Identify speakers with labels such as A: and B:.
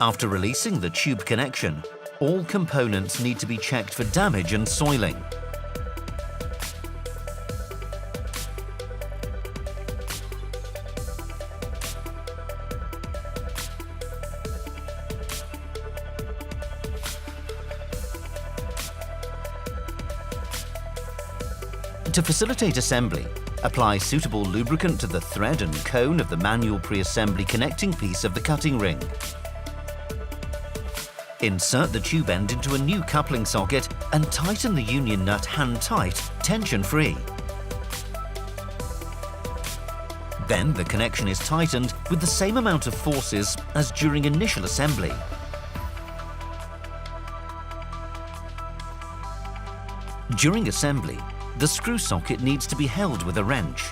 A: After releasing the tube connection, all components need to be checked for damage and soiling. To facilitate assembly, apply suitable lubricant to the thread and cone of the manual pre-assembly connecting piece of the cutting ring. Insert the tube end into a new coupling socket and tighten the union nut hand-tight, tension-free. Then the connection is tightened with the same amount of forces as during initial assembly. During assembly, the screw socket needs to be held with a wrench.